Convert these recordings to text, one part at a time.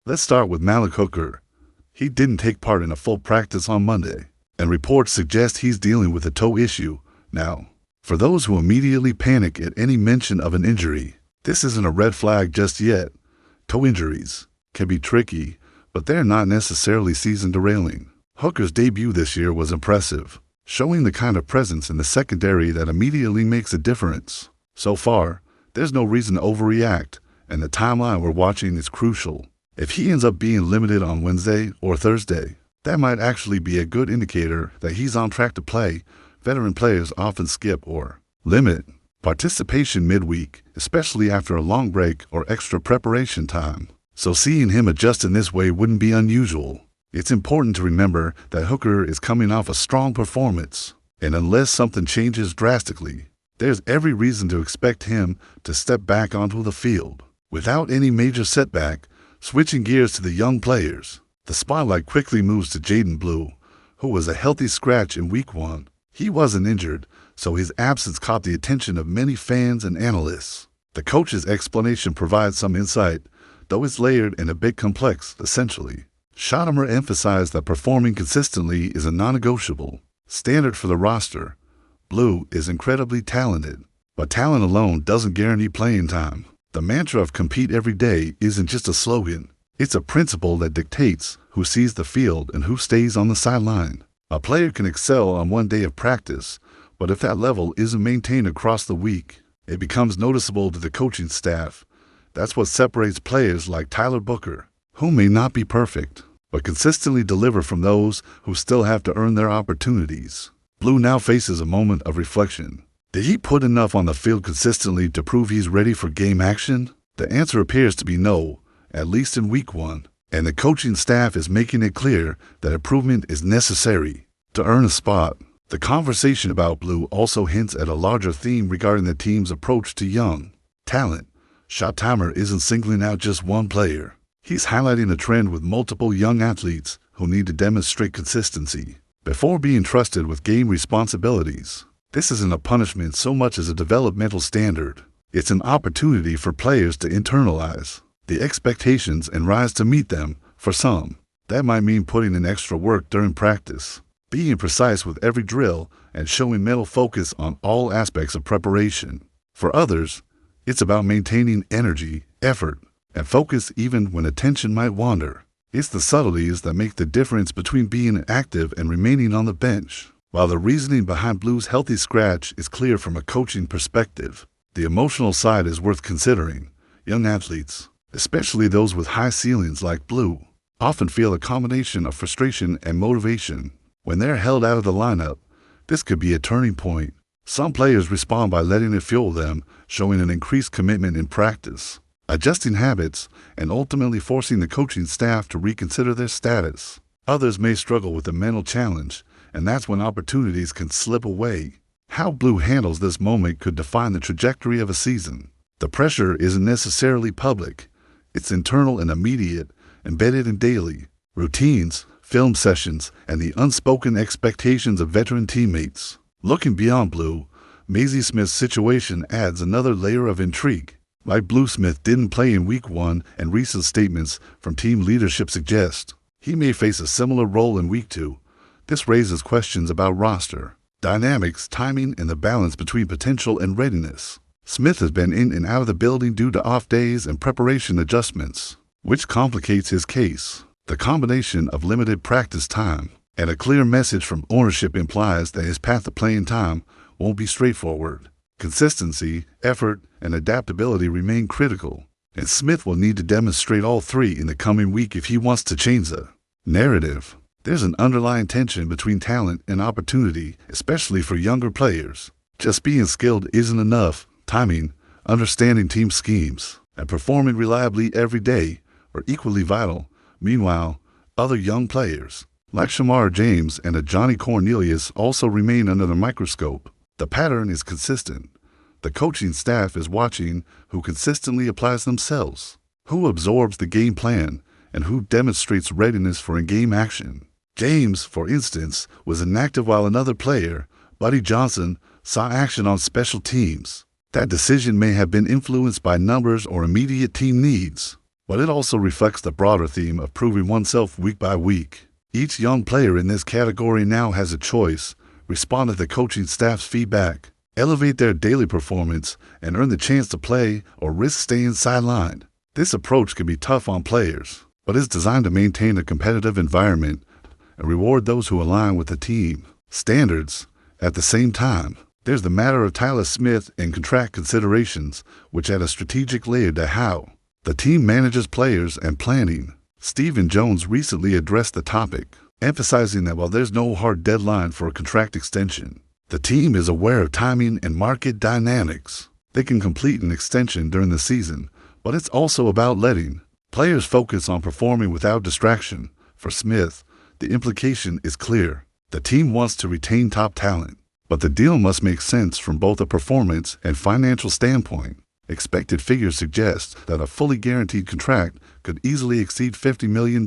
Let's start with Malik Hooker. He didn't take part in a full practice on Monday, and reports suggest he's dealing with a toe issue. Now, for those who immediately panic at any mention of an injury, this isn't a red flag just yet. Toe injuries can be tricky, but they're not necessarily season derailing. Hooker's debut this year was impressive, showing the kind of presence in the secondary that immediately makes a difference. So far, there's no reason to overreact, and the timeline we're watching is crucial. If he ends up being limited on Wednesday or Thursday, that might actually be a good indicator that he's on track to play. Veteran players often skip or limit participation midweek, especially after a long break or extra preparation time. So seeing him adjust in this way wouldn't be unusual. It's important to remember that Hooker is coming off a strong performance, and unless something changes drastically, there's every reason to expect him to step back onto the field. Without any major setback, switching gears to the young players, the spotlight quickly moves to Jaden Blue, who was a healthy scratch in Week 1. He wasn't injured, so his absence caught the attention of many fans and analysts. The coach's explanation provides some insight, though it's layered and a bit complex, essentially. Schottemer emphasized that performing consistently is a non-negotiable standard for the roster. Blue is incredibly talented, but talent alone doesn't guarantee playing time. The mantra of compete every day isn't just a slogan. It's a principle that dictates who sees the field and who stays on the sideline. A player can excel on one day of practice, but if that level isn't maintained across the week, it becomes noticeable to the coaching staff. That's what separates players like Tyler Booker, who may not be perfect, but consistently deliver, from those who still have to earn their opportunities. Blue now faces a moment of reflection. Did he put enough on the field consistently to prove he's ready for game action? The answer appears to be no, at least in Week 1, and the coaching staff is making it clear that improvement is necessary to earn a spot. The conversation about Blue also hints at a larger theme regarding the team's approach to young talent. Schottemer isn't singling out just one player. He's highlighting a trend with multiple young athletes who need to demonstrate consistency before being trusted with game responsibilities. This isn't a punishment so much as a developmental standard. It's an opportunity for players to internalize the expectations and rise to meet them. For some, that might mean putting in extra work during practice, being precise with every drill, and showing mental focus on all aspects of preparation. For others, it's about maintaining energy, effort, and focus even when attention might wander. It's the subtleties that make the difference between being active and remaining on the bench. While the reasoning behind Blue's healthy scratch is clear from a coaching perspective, the emotional side is worth considering. Young athletes, especially those with high ceilings like Blue, often feel a combination of frustration and motivation. When they're held out of the lineup, this could be a turning point. Some players respond by letting it fuel them, showing an increased commitment in practice, adjusting habits, and ultimately forcing the coaching staff to reconsider their status. Others may struggle with the mental challenge, and that's when opportunities can slip away. How Blue handles this moment could define the trajectory of a season. The pressure isn't necessarily public. It's internal and immediate, embedded in daily routines, film sessions, and the unspoken expectations of veteran teammates. Looking beyond Blue, Mazi Smith's situation adds another layer of intrigue. Like Blue, Smith didn't play in Week 1, and recent statements from team leadership suggest he may face a similar role in Week 2. This raises questions about roster dynamics, timing, and the balance between potential and readiness. Smith has been in and out of the building due to off days and preparation adjustments, which complicates his case. The combination of limited practice time and a clear message from ownership implies that his path to playing time won't be straightforward. Consistency, effort, and adaptability remain critical, and Smith will need to demonstrate all three in the coming week if he wants to change the narrative. There's an underlying tension between talent and opportunity, especially for younger players. Just being skilled isn't enough. Timing, understanding team schemes, and performing reliably every day are equally vital. Meanwhile, other young players, like Shamar James and Johnny Cornelius, also remain under the microscope. The pattern is consistent. The coaching staff is watching who consistently applies themselves, who absorbs the game plan, and who demonstrates readiness for in-game action. James, for instance, was inactive while another player, Buddy Johnson, saw action on special teams. That decision may have been influenced by numbers or immediate team needs. but it also reflects the broader theme of proving oneself week by week. Each young player in this category now has a choice: respond to the coaching staff's feedback, elevate their daily performance, and earn the chance to play, or risk staying sidelined. This approach can be tough on players, but is designed to maintain a competitive environment and reward those who align with the team standards. At the same time, there's the matter of Tyler Smith and contract considerations, which add a strategic layer to how the team manages players and planning. Stephen Jones recently addressed the topic, emphasizing that while there's no hard deadline for a contract extension, the team is aware of timing and market dynamics. They can complete an extension during the season, but it's also about letting players focus on performing without distraction. For Smith, the implication is clear. The team wants to retain top talent, but the deal must make sense from both a performance and financial standpoint. Expected figures suggest that a fully guaranteed contract could easily exceed $50 million,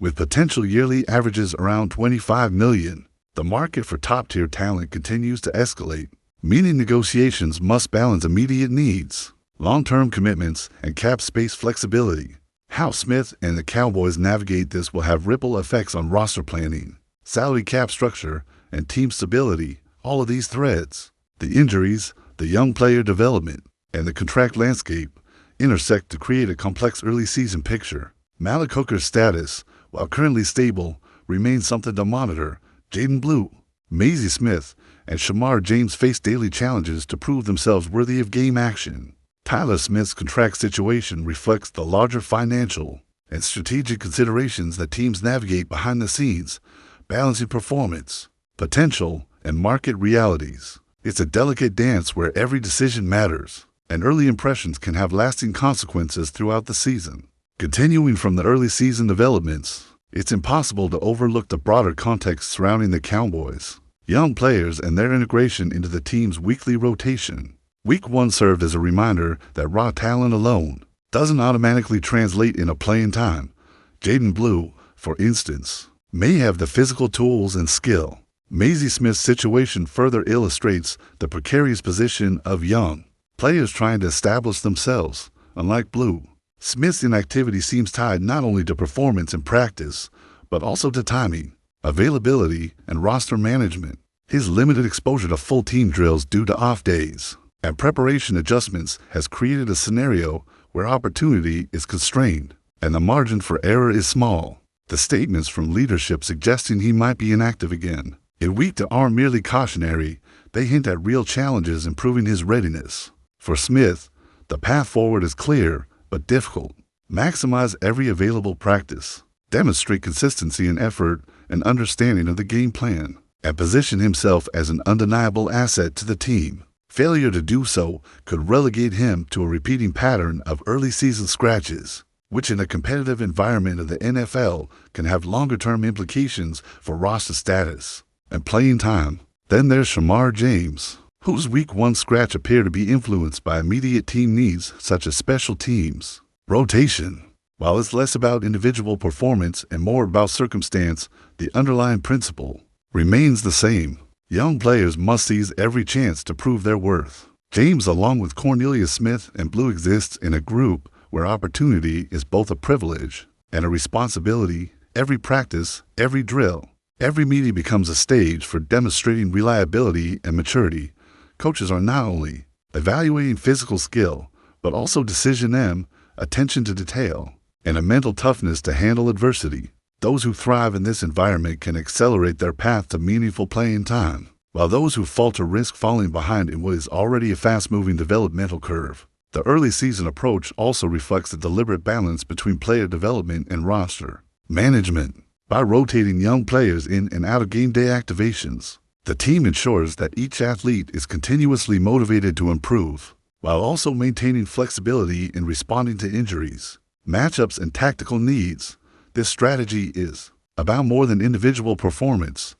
with potential yearly averages around $25 million. The market for top-tier talent continues to escalate, meaning negotiations must balance immediate needs, long-term commitments, and cap space flexibility. How Smith and the Cowboys navigate this will have ripple effects on roster planning, salary cap structure, and team stability. All of these threads, the injuries, the young player development, and the contract landscape, intersect to create a complex early season picture. Malik Hooker's status, while currently stable, remains something to monitor. Jaden Blue, Maisie Smith, and Shamar James face daily challenges to prove themselves worthy of game action. Tyler Smith's contract situation reflects the larger financial and strategic considerations that teams navigate behind the scenes, balancing performance, potential, and market realities. It's a delicate dance where every decision matters, and early impressions can have lasting consequences throughout the season. Continuing from the early season developments, it's impossible to overlook the broader context surrounding the Cowboys, young players, and their integration into the team's weekly rotation. Week 1 served as a reminder that raw talent alone doesn't automatically translate into playing time. Jaden Blue, for instance, may have the physical tools and skill. Maisie Smith's situation further illustrates the precarious position of young players trying to establish themselves. Unlike Blue, Smith's inactivity seems tied not only to performance in practice, but also to timing, availability, and roster management. His limited exposure to full team drills due to off days and preparation adjustments has created a scenario where opportunity is constrained and the margin for error is small. The statements from leadership suggesting he might be inactive again in week 2 aren't merely cautionary, they hint at real challenges in proving his readiness. For Smith, the path forward is clear but difficult. Maximize every available practice, demonstrate consistency in effort and understanding of the game plan, and position himself as an undeniable asset to the team. Failure to do so could relegate him to a repeating pattern of early season scratches, which in a competitive environment of the NFL can have longer-term implications for roster status and playing time. Then there's Shamar James, whose Week 1 scratch appear to be influenced by immediate team needs such as special teams rotation. While it's less about individual performance and more about circumstance, the underlying principle remains the same. Young players must seize every chance to prove their worth. James, along with Cornelius Smith and Blue, exists in a group where opportunity is both a privilege and a responsibility. Every practice, every drill, every meeting becomes a stage for demonstrating reliability and maturity. Coaches are not only evaluating physical skill, but also decision attention to detail, and a mental toughness to handle adversity. Those who thrive in this environment can accelerate their path to meaningful playing time, while those who falter risk falling behind in what is already a fast-moving developmental curve. The early season approach also reflects the deliberate balance between player development and roster management. By rotating young players in and out of game day activations, the team ensures that each athlete is continuously motivated to improve, while also maintaining flexibility in responding to injuries, matchups, and tactical needs. This strategy is about more than individual performance.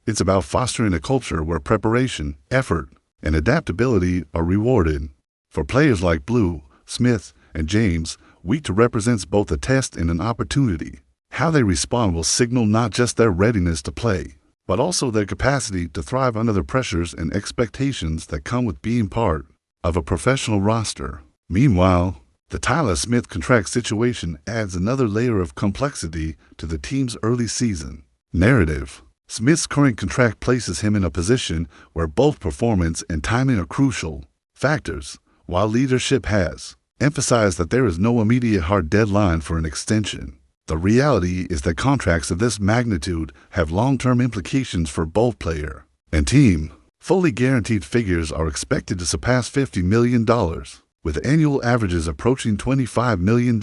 It's about fostering a culture where preparation, effort, and adaptability are rewarded. For players like Blue, Smith, and James, Week 2 represents both a test and an opportunity. How they respond will signal not just their readiness to play, but also their capacity to thrive under the pressures and expectations that come with being part of a professional roster. Meanwhile, The Tyler Smith contract situation adds another layer of complexity to the team's early season narrative. Smith's current contract places him in a position where both performance and timing are crucial factors, while leadership has emphasized that there is no immediate hard deadline for an extension. The reality is that contracts of this magnitude have long-term implications for both player and team. Fully guaranteed figures are expected to surpass $50 million, with annual averages approaching $25 million,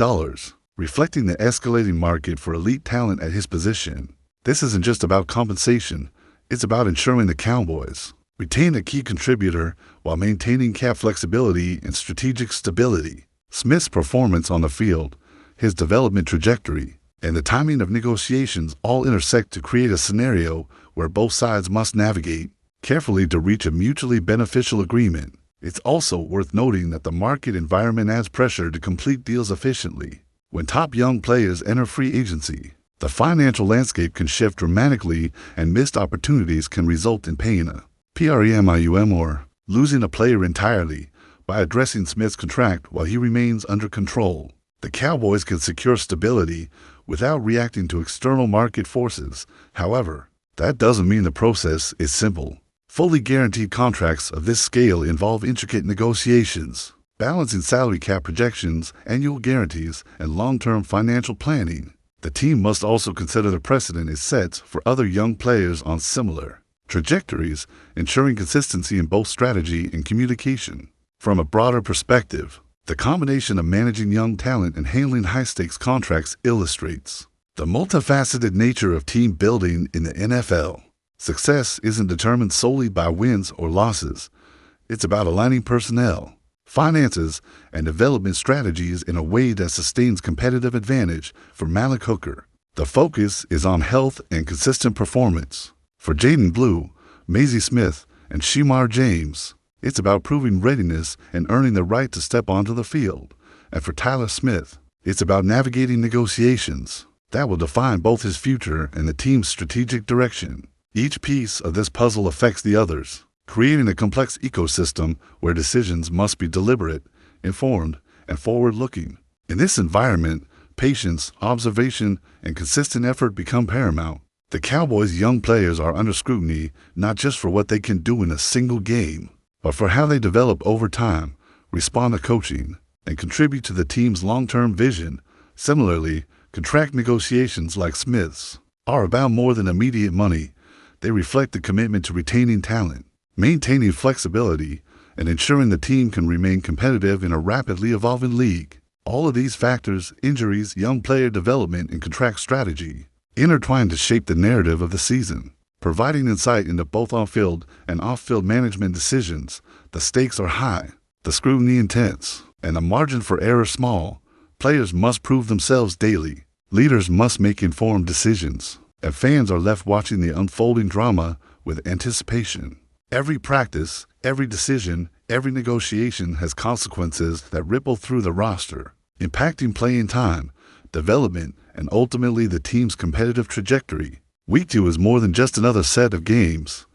reflecting the escalating market for elite talent at his position. This isn't just about compensation, it's about ensuring the Cowboys retain a key contributor while maintaining cap flexibility and strategic stability. Smith's performance on the field, his development trajectory, and the timing of negotiations all intersect to create a scenario where both sides must navigate carefully to reach a mutually beneficial agreement. It's also worth noting that the market environment adds pressure to complete deals efficiently. When top young players enter free agency, the financial landscape can shift dramatically and missed opportunities can result in paying a premium or losing a player entirely. By addressing Smith's contract while he remains under control, the Cowboys can secure stability without reacting to external market forces. However, that doesn't mean the process is simple. Fully guaranteed contracts of this scale involve intricate negotiations, balancing salary cap projections, annual guarantees, and long-term financial planning. The team must also consider the precedent it sets for other young players on similar trajectories, ensuring consistency in both strategy and communication. From a broader perspective, the combination of managing young talent and handling high-stakes contracts illustrates the multifaceted nature of team building in the NFL. Success isn't determined solely by wins or losses. It's about aligning personnel, finances, and development strategies in a way that sustains competitive advantage. For Malik Hooker, the focus is on health and consistent performance. For Jaden Blue, Maisie Smith, and Shemar James, it's about proving readiness and earning the right to step onto the field. And for Tyler Smith, it's about navigating negotiations that will define both his future and the team's strategic direction. Each piece of this puzzle affects the others, creating a complex ecosystem where decisions must be deliberate, informed, and forward-looking. In this environment, patience, observation, and consistent effort become paramount. The Cowboys' young players are under scrutiny not just for what they can do in a single game, but for how they develop over time, respond to coaching, and contribute to the team's long-term vision. Similarly, contract negotiations like Smith's are about more than immediate money. They reflect the commitment to retaining talent, maintaining flexibility, and ensuring the team can remain competitive in a rapidly evolving league. All of these factors, injuries, young player development, and contract strategy, intertwine to shape the narrative of the season, providing insight into both on-field and off-field management decisions. The stakes are high, the scrutiny intense, and the margin for error small. Players must prove themselves daily. Leaders must make informed decisions, and fans are left watching the unfolding drama with anticipation. Every practice, every decision, every negotiation has consequences that ripple through the roster, impacting playing time, development, and ultimately the team's competitive trajectory. Week 2 is more than just another set of games.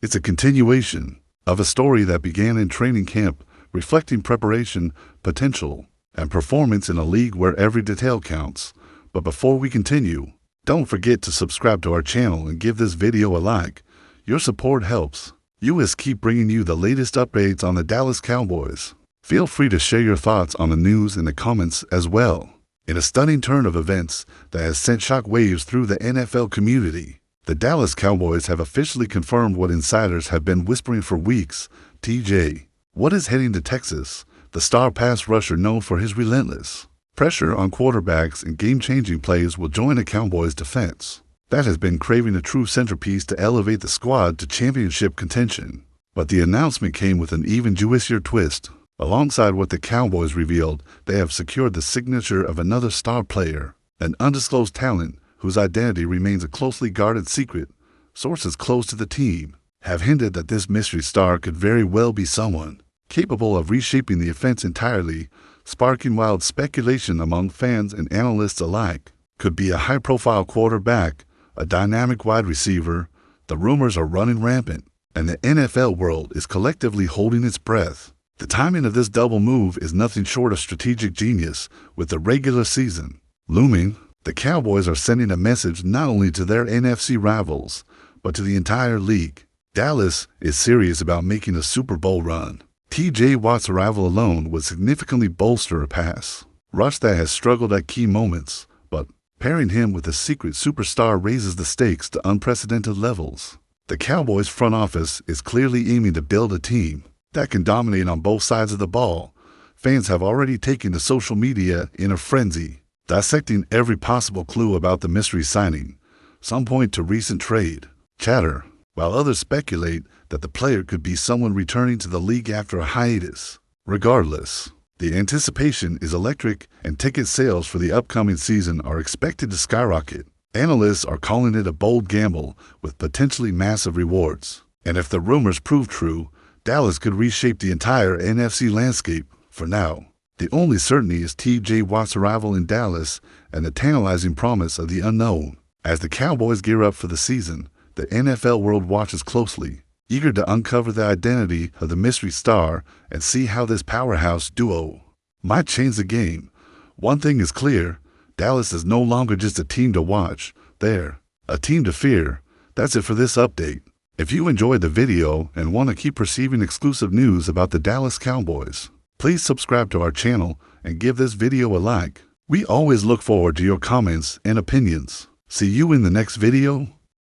It's a continuation of a story that began in training camp, reflecting preparation, potential, and performance in a league where every detail counts. But before we continue, don't forget to subscribe to our channel and give this video a like. Your support helps us keep bringing you the latest updates on the Dallas Cowboys. Feel free to share your thoughts on the news in the comments as well. In a stunning turn of events that has sent shockwaves through the NFL community, the Dallas Cowboys have officially confirmed what insiders have been whispering for weeks. TJ Watt is heading to Texas. The star pass rusher known for his relentless pressure on quarterbacks and game-changing plays will join the Cowboys' defense that has been craving a true centerpiece to elevate the squad to championship contention. But the announcement came with an even juicier twist. Alongside what the Cowboys revealed, they have secured the signature of another star player, an undisclosed talent whose identity remains a closely guarded secret. Sources close to the team have hinted that this mystery star could very well be someone capable of reshaping the offense entirely, sparking wild speculation among fans and analysts alike. Could be a high-profile quarterback, a dynamic wide receiver. The rumors are running rampant, and the NFL world is collectively holding its breath. The timing of this double move is nothing short of strategic genius. With the regular season looming, the Cowboys are sending a message not only to their NFC rivals, but to the entire league. Dallas is serious about making a Super Bowl run. T.J. Watt's arrival alone would significantly bolster a pass rush that has struggled at key moments, but pairing him with a secret superstar raises the stakes to unprecedented levels. The Cowboys front office is clearly aiming to build a team that can dominate on both sides of the ball. Fans have already taken to social media in a frenzy, dissecting every possible clue about the mystery signing. Some point to recent trade chatter, while others speculate that the player could be someone returning to the league after a hiatus. Regardless, the anticipation is electric, and ticket sales for the upcoming season are expected to skyrocket. Analysts are calling it a bold gamble with potentially massive rewards. And if the rumors prove true, Dallas could reshape the entire NFC landscape. For now, the only certainty is T.J. Watt's arrival in Dallas and the tantalizing promise of the unknown. As the Cowboys gear up for the season, the NFL world watches closely, eager to uncover the identity of the mystery star and see how this powerhouse duo might change the game. One thing is clear, Dallas is no longer just a team to watch, they're a team to fear. That's it for this update. If you enjoyed the video and want to keep receiving exclusive news about the Dallas Cowboys, please subscribe to our channel and give this video a like. We always look forward to your comments and opinions. See you in the next video.